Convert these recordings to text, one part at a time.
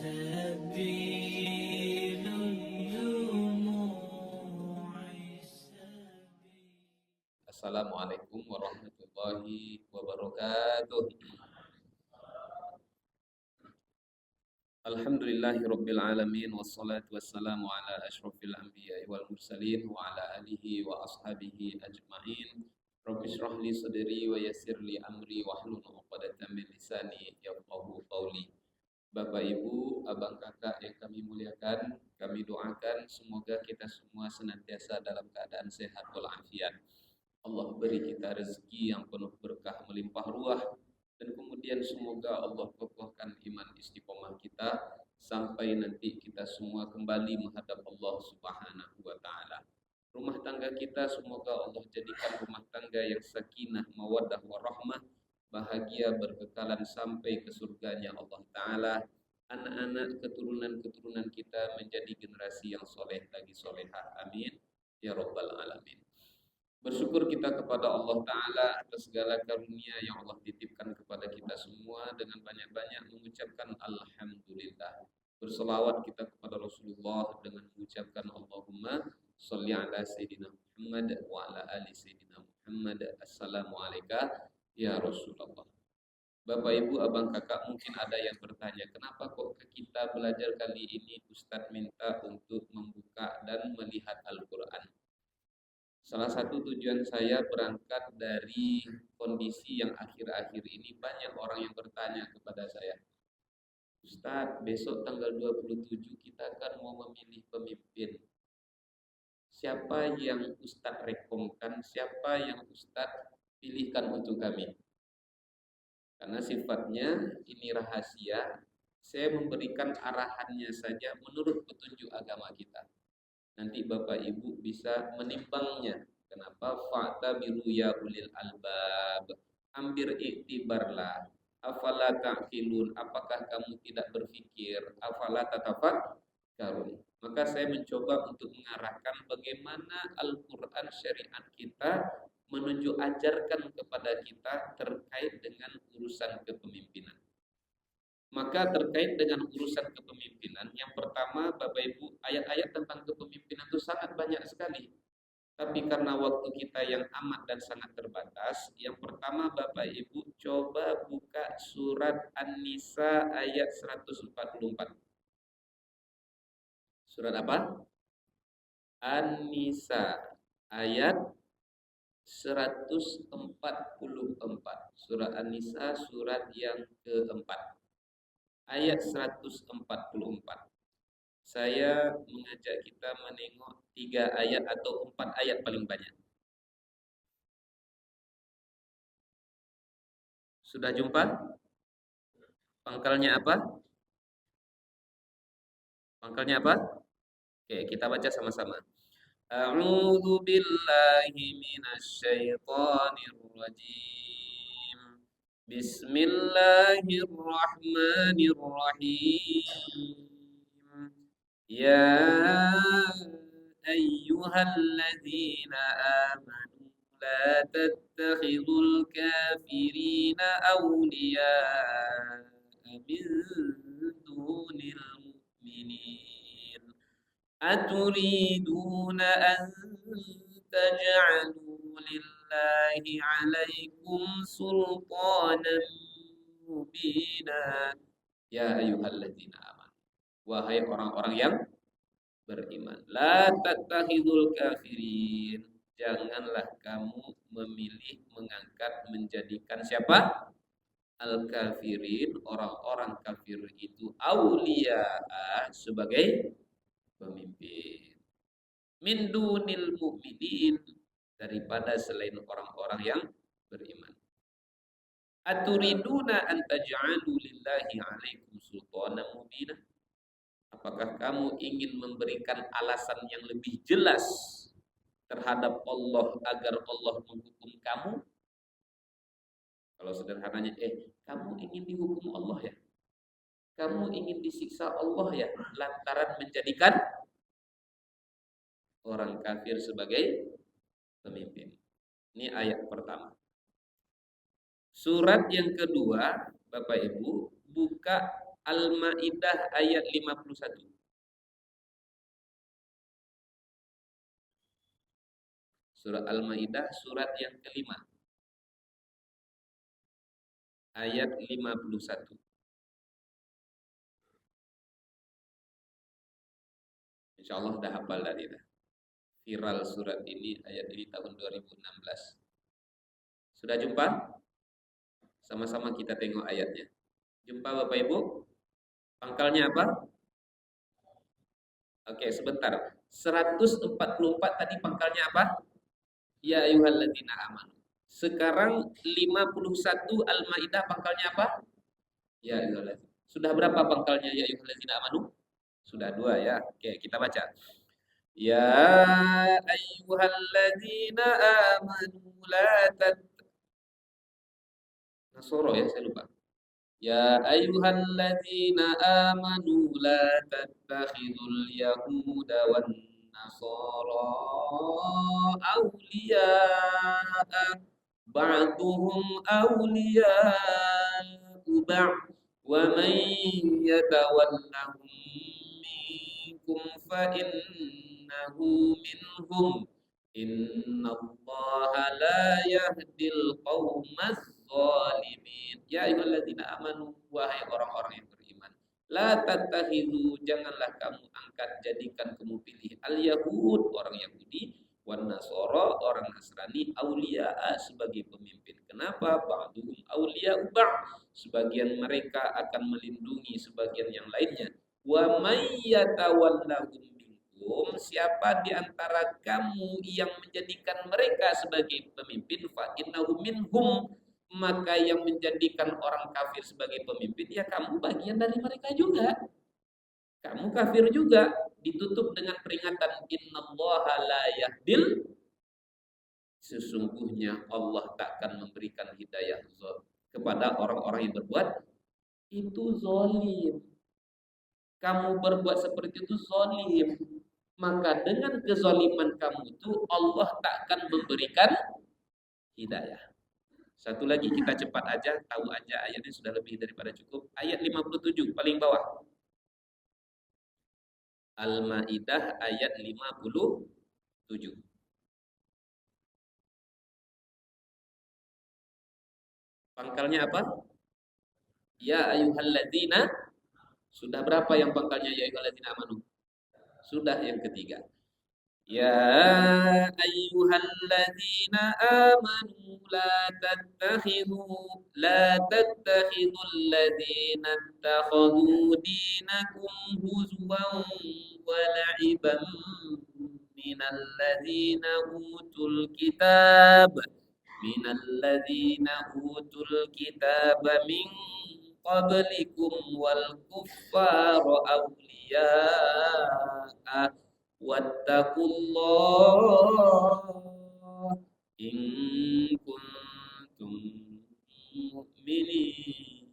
سبيل الدموع سبيل. Assalamualaikum warahmatullahi wabarakatuh. Alhamdulillahirabbil alamin wassalatu wassalamu ala asyrofil anbiya'i wal mursalin wa ala alihi wa ashabihi ajmain. Rabbi shrah li sadri wa yassir li amri wahlul 'uqdatam min lisani yafqahu qawli. Bapak Ibu, abang kakak yang kami muliakan, kami doakan semoga kita semua senantiasa dalam keadaan sehat walafiat. Allah beri kita rezeki yang penuh berkah melimpah ruah, dan kemudian semoga Allah kokohkan iman istiqomah kita sampai nanti kita semua kembali menghadap Allah Subhanahu wa taala. Rumah tangga kita semoga Allah jadikan rumah tangga yang sakinah, mawaddah warahmah, bahagia berkekalan sampai ke surganya Allah taala. Anak-anak keturunan-keturunan kita menjadi generasi yang soleh lagi solehah. Amin ya rabbal alamin. Bersyukur kita kepada Allah Ta'ala atas segala karunia yang Allah titipkan kepada kita semua dengan banyak-banyak mengucapkan Alhamdulillah. Berselawat kita kepada Rasulullah dengan mengucapkan Allahumma sholli ala Sayyidina Muhammad wa ala ali Sayyidina Muhammad. Assalamualaikum ya Rasulullah. Bapak Ibu, abang kakak, mungkin ada yang bertanya, kenapa kok kita belajar kali ini Ustadz minta untuk membuka dan melihat Al-Quran? Salah satu tujuan saya berangkat dari kondisi yang akhir-akhir ini banyak orang yang bertanya kepada saya, Ustadz, besok tanggal 27 kita kan mau memilih pemimpin. Siapa yang Ustadz rekomkan, siapa yang Ustadz pilihkan untuk kami? Karena sifatnya ini rahasia, saya memberikan arahannya saja menurut petunjuk agama kita. Nanti Bapak Ibu bisa menimbangnya. Kenapa? Fa'tabiru ya ulil albab. Ambil iktibarlah. Afala ta'qilun. Apakah kamu tidak berpikir? Afala tatafakkarun. Maka saya mencoba untuk mengarahkan bagaimana Al-Quran syariat kita menunjuk ajarkan kepada kita terkait dengan urusan kepemimpinan. Maka terkait dengan urusan kepemimpinan, yang pertama Bapak Ibu, ayat-ayat tentang kepemimpinan itu sangat banyak sekali. Tapi karena waktu kita yang amat dan sangat terbatas, yang pertama Bapak Ibu coba buka surat An-Nisa ayat 144. Surat apa? An-Nisa ayat 144. Surat An-Nisa surat yang keempat. Ayat 144. Saya mengajak kita menengok 3 ayat atau 4 ayat paling banyak. Sudah jumpa? Pangkalnya apa? Pangkalnya apa? Oke, kita baca sama-sama. A'udzu billahi minasyaitonir rajim. Bismillahirrahmanirrahim. Ya ayyuhalladzina amanu la tattakhidul kafirina awliya'a min dunil mu'minin. Aturiduna an taj'alu lillahi 'alaikum sultanan mubina. Ya ayyuhalladzina amanu. Wahai orang-orang yang beriman. La tattakhidul kafirin. Janganlah kamu memilih, mengangkat, menjadikan siapa? Al-kafirin, orang-orang kafir itu aulia sebagai pemimpin. Min dunil mu'minin, daripada selain orang-orang yang beriman. Aturiduna an taj'alu lillahi 'alaikum sultanan mubina. Apakah kamu ingin memberikan alasan yang lebih jelas terhadap Allah agar Allah menghukum kamu? Kalau sederhananya, kamu ingin dihukum Allah ya? Kamu ingin disiksa Allah ya? Lantaran menjadikan orang kafir sebagai pemimpin. Ini ayat pertama. Surat yang kedua, Bapak Ibu, buka Al-Maidah ayat 51. Surat Al-Maidah surat yang kelima ayat 51. Insya Allah udah hafal dari dah. Viral surat ini, ayat ini tahun 2016. Sudah jumpa? Sama-sama kita tengok ayatnya. Jumpa Bapak Ibu? Pangkalnya apa? Oke, sebentar. 144 tadi pangkalnya apa? Ya ayyuhalladzina amanu. Sekarang 51 Al-Maidah pangkalnya apa? Ya ayyuhalladzina. Sudah berapa pangkalnya ya ayyuhalladzina amanu? Sudah dua ya. Oke, kita baca. Ya ayyuhalladzina amanu la tat Nasoro ya, saya lupa. Ya ayyuhalladzina amanu la tattakhidul yahuda wan nasara awliya'a ba'duhum awliya'u ba'd wa man yatawallahum minkum fa innahu minhum innallaha la yahdil qaumadz zalimin. Ya ayyuhalladzina amanu, wahai orang-orang yang beriman, la tattakhidhu, janganlah kamu angkat jadikan kamu pilih al yahud orang Yahudi wan nasara orang Nasrani auliya sebagai pemimpin. Kenapa? Ba'duhum auliya ba'd, sebagian mereka akan melindungi sebagian yang lainnya. Wa may yatawallahum minkum, siapa di antara kamu yang menjadikan mereka sebagai pemimpin, fa innahu minhum, maka yang menjadikan orang kafir sebagai pemimpin, ya kamu bagian dari mereka juga. Kamu kafir juga. Ditutup dengan peringatan innallaha la yahdil, sesungguhnya Allah takkan memberikan hidayah kepada orang-orang yang berbuat itu zalim. Kamu berbuat seperti itu zalim. Maka dengan kezaliman kamu itu Allah takkan memberikan hidayah. Satu lagi kita cepat aja, tahu aja ayatnya sudah lebih daripada cukup. Ayat 57 paling bawah. Al-Maidah ayat 57. Pangkalnya apa? Ya ayyuhalladzina. Sudah berapa yang pangkalnya ya ayyuhalladzina amanu? Sudah yang ketiga. Ya ayyuhalladzina amanu la tattakhidul ladzina ittakhadhu dinakum huzwan wa la'iban minal ladzina utul kitab min qablikum wal kuffara awliya'a wattaqullah in kuntum mu'minin.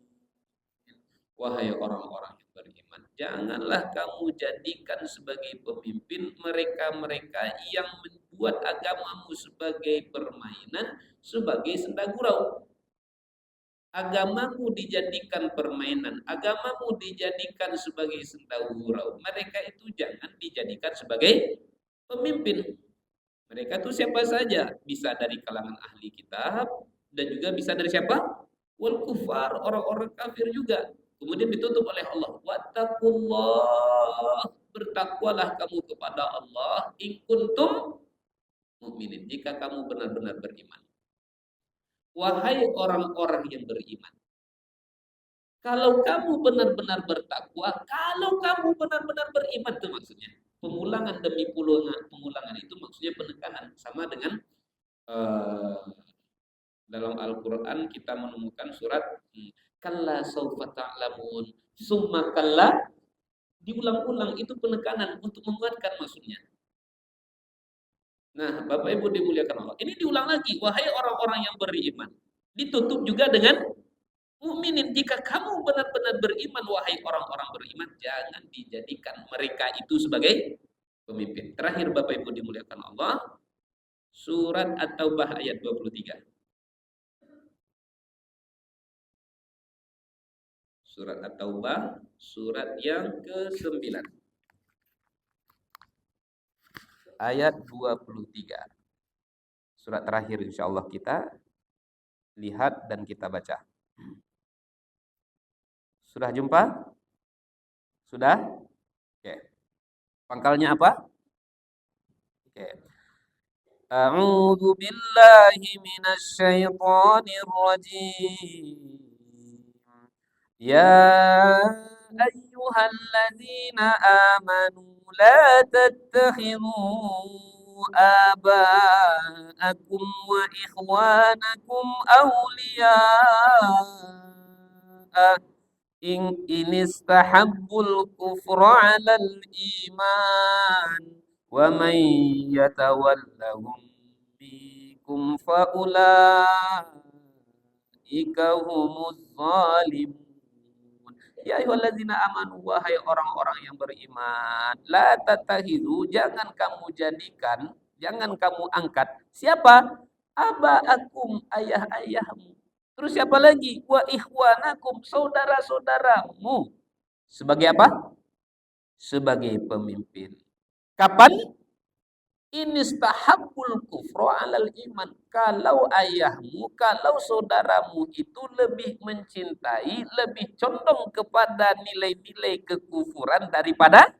Wahai orang-orang yang beriman, janganlah kamu jadikan sebagai pemimpin mereka-mereka yang membuat agamamu sebagai permainan, sebagai senda gurau. Agamamu dijadikan permainan, agamamu dijadikan sebagai senda gurau. Mereka itu jangan dijadikan sebagai pemimpin. Mereka itu siapa saja, bisa dari kalangan ahli kitab dan juga bisa dari siapa? Wal kufar, orang-orang kafir juga. Kemudian ditutup oleh Allah, wattaqullah, bertakwalah kamu kepada Allah in kuntum mukminin, jika kamu benar-benar beriman. Wahai orang-orang yang beriman, kalau kamu benar-benar bertakwa, kalau kamu benar-benar beriman, itu maksudnya. Pengulangan demi pengulangan itu maksudnya penekanan. Sama dengan dalam Al-Quran kita menemukan surat kalla sawfa ta'lamun, summa kalla, diulang-ulang, itu penekanan untuk menguatkan maksudnya. Nah, Bapak Ibu dimuliakan Allah, ini diulang lagi, wahai orang-orang yang beriman. Ditutup juga dengan mukminin, jika kamu benar-benar beriman, wahai orang-orang beriman, jangan dijadikan mereka itu sebagai pemimpin. Terakhir Bapak Ibu dimuliakan Allah, surat At-Taubah ayat 23. Surat At-Taubah, surat yang ke-9. Ayat 23. Surat terakhir insyaallah kita lihat dan kita baca. Sudah jumpa? Sudah? Oke. Pangkalnya apa? Oke. A'udzu billahi minasy syaithanir rajim. Ya ayyuhalladzina amanu la tattakhidhu aba'akum wa ikhwanakum awliya'a in istahabbul kufra 'alal iman wa man yatawallahum minkum fa ulaika humuz zalimun. Ya ayyuhallazina amanu, wahai orang-orang yang beriman, la tattakhidhu, jangan kamu jadikan, jangan kamu angkat siapa? Aba'akum, ayah-ayahmu. Terus siapa lagi? Wa ikhwanakum, saudara-saudaramu. Sebagai apa? Sebagai pemimpin. Kapan? Inistahabbul kufra 'alal iman. Kalau ayahmu, kalau saudaramu itu lebih mencintai, lebih condong kepada nilai-nilai kekufuran daripada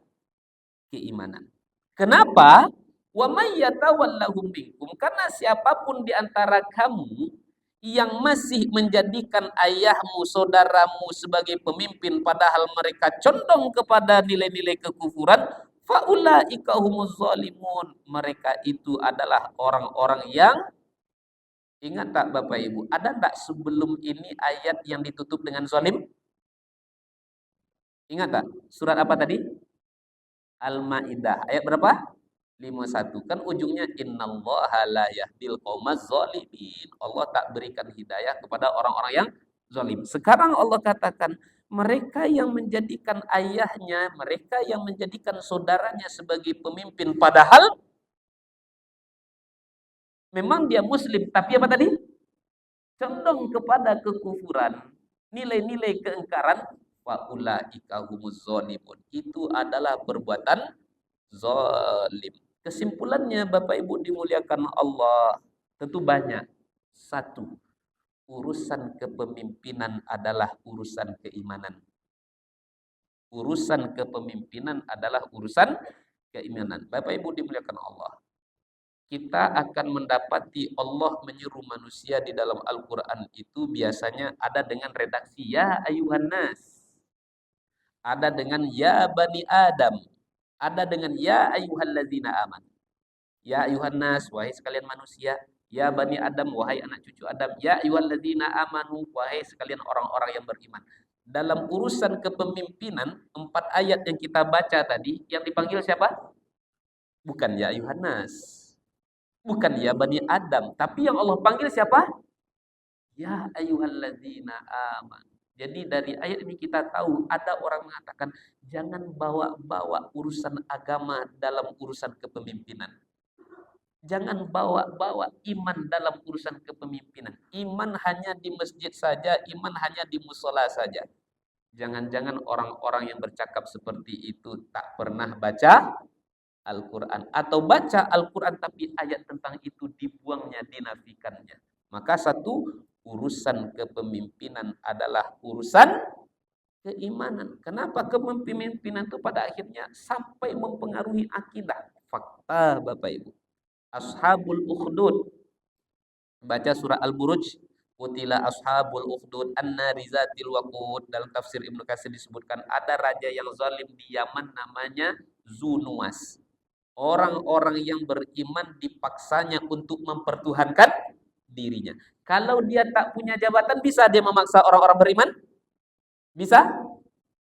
keimanan. Kenapa? Wa may yatawallahum minkum, karena siapapun di antara kamu yang masih menjadikan ayahmu, saudaramu sebagai pemimpin padahal mereka condong kepada nilai-nilai kekufuran, faulaika humuz zalimun, mereka itu adalah orang-orang yang, ingat tak Bapak Ibu, ada tak sebelum ini ayat yang ditutup dengan zalim? Ingat tak? Surat apa tadi? Al-Maidah. Ayat berapa? 51. Kan ujungnya innallaha la yahdil qaumaz zalimin. Allah tak berikan hidayah kepada orang-orang yang zalim. Sekarang Allah katakan mereka yang menjadikan ayahnya, mereka yang menjadikan saudaranya sebagai pemimpin padahal memang dia muslim, tapi apa tadi? Condong kepada kekufuran, nilai-nilai keengkaran, faulaika humuz zalimun. Itu adalah perbuatan zalim. Kesimpulannya Bapak Ibu dimuliakan Allah, tentu banyak. Satu, urusan kepemimpinan adalah urusan keimanan. Urusan kepemimpinan adalah urusan keimanan. Bapak Ibu dimuliakan Allah. Kita akan mendapati Allah menyuruh manusia di dalam Al-Quran itu biasanya ada dengan redaksi ya ayuhan nas. Ada dengan ya bani Adam. Ada dengan ya ayyuhalladzina aman. Ya ayyuhan nas, wahai sekalian manusia. Ya bani Adam, wahai anak cucu Adam. Ya ayyuhalladzina amanu, wahai sekalian orang-orang yang beriman. Dalam urusan kepemimpinan, 4 ayat yang kita baca tadi, yang dipanggil siapa? Bukan ya ayyuhan nas. Bukan ya bani Adam. Tapi yang Allah panggil siapa? Ya ayyuhalladzina aman. Jadi dari ayat ini kita tahu ada orang mengatakan jangan bawa-bawa urusan agama dalam urusan kepemimpinan. Jangan bawa-bawa iman dalam urusan kepemimpinan. Iman hanya di masjid saja, iman hanya di musola saja. Jangan-jangan orang-orang yang bercakap seperti itu tak pernah baca Al-Quran. Atau baca Al-Quran tapi ayat tentang itu dibuangnya, dinafikannya. Maka satu, urusan kepemimpinan adalah urusan keimanan. Kenapa kepemimpinan itu pada akhirnya sampai mempengaruhi akidah? Fakta Bapak Ibu. Ashabul Ukhdud. Baca surah Al-Buruj. Qutila ashabul ukhdud annari zatil waqud. Dalam tafsir Ibnu Katsir disebutkan ada raja yang zalim di Yaman namanya Zunuwas. Orang-orang yang beriman dipaksanya untuk mempertuhankan dirinya. Kalau dia tak punya jabatan, bisa dia memaksa orang-orang beriman? Bisa?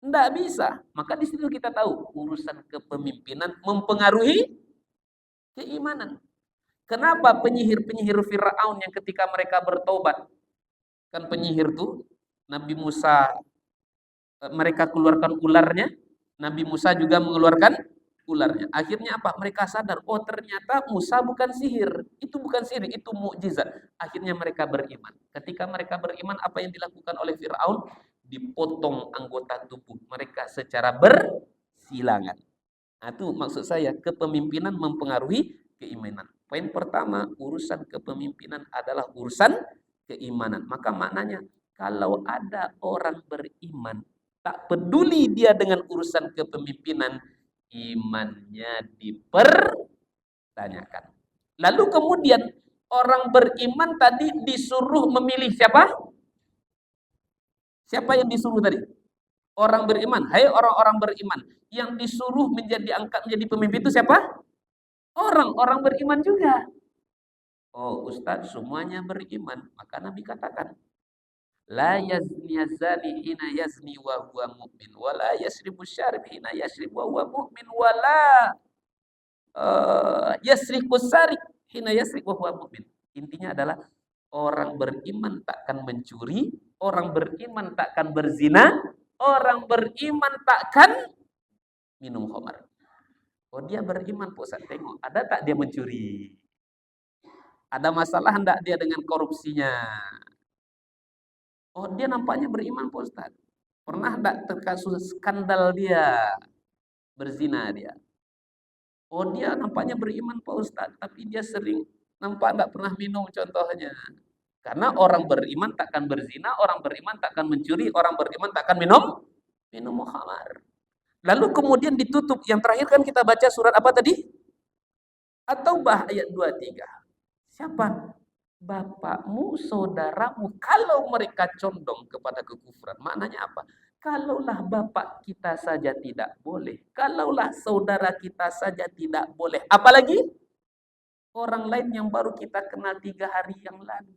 Tidak bisa. Maka di situ kita tahu urusan kepemimpinan mempengaruhi keimanan. Kenapa penyihir-penyihir Fir'aun yang ketika mereka bertobat, kan penyihir tuh Nabi Musa, mereka keluarkan ularnya, Nabi Musa juga mengeluarkan ularnya. Akhirnya apa? Mereka sadar, oh ternyata Musa bukan sihir. Itu bukan sihir, itu mukjizat. Akhirnya mereka beriman. Ketika mereka beriman, apa yang dilakukan oleh Fir'aun? dipotong anggota tubuh mereka secara bersilangan. Nah, itu maksud saya, kepemimpinan mempengaruhi keimanan. Poin pertama, urusan kepemimpinan adalah urusan keimanan. Maka maknanya, kalau ada orang beriman, tak peduli dia dengan urusan kepemimpinan, imannya dipertanyakan. Lalu kemudian, orang beriman tadi disuruh memilih siapa? Siapa yang disuruh tadi? Orang beriman. Hai orang-orang beriman. Yang disuruh angkat menjadi pemimpin itu siapa? Orang-orang beriman juga. Oh Ustadz, semuanya beriman. Maka Nabi katakan, la yazni zani hina yazni wa huwa mu'min, wa la yasribu syarib hina yasribu wa huwa mu'min, wa la yasriku sarik hina yasrik wa huwa mu'min. Intinya adalah orang beriman takkan mencuri, orang beriman takkan berzina, orang beriman takkan minum khamar. Oh dia beriman Pak Ustaz, tengok ada tak dia mencuri? Ada masalah enggak dia dengan korupsinya? Oh dia nampaknya beriman Pak Ustaz. Pernah enggak terkasus skandal dia berzina dia? Oh dia nampaknya beriman Pak Ustaz, tapi dia sering nampak enggak pernah minum contohnya. Karena orang beriman takkan berzina, orang beriman takkan mencuri, orang beriman takkan minum khamar. Lalu kemudian ditutup. Yang terakhir kan kita baca surat apa tadi? At-Taubah ayat 23. Siapa? Bapakmu, saudaramu. Kalau mereka condong kepada kekufuran. Maknanya apa? Kalaulah bapak kita saja tidak boleh. Kalaulah saudara kita saja tidak boleh. Apalagi orang lain yang baru kita kenal 3 hari yang lalu.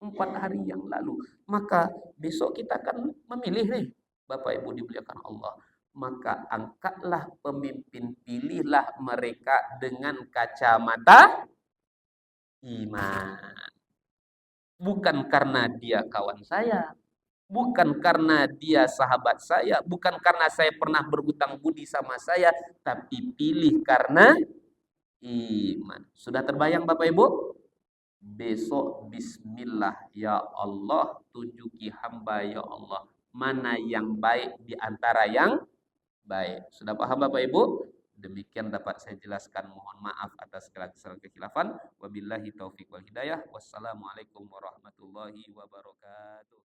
4 hari yang lalu. Maka besok kita akan memilih nih. Bapak Ibu dimuliakan Allah. Maka angkatlah pemimpin, pilihlah mereka dengan kacamata iman. Bukan karena dia kawan saya, bukan karena dia sahabat saya, bukan karena saya pernah berhutang budi sama saya, tapi pilih karena iman. Sudah terbayang Bapak Ibu? Besok bismillah ya Allah, tunjuki hamba ya Allah mana yang baik di antara yang baik. Sudah paham Bapak Ibu? Demikian dapat saya jelaskan. Mohon maaf atas segala kesalahan kekhilafan. Wabillahi taufiq wal hidayah. Wassalamualaikum warahmatullahi wabarakatuh.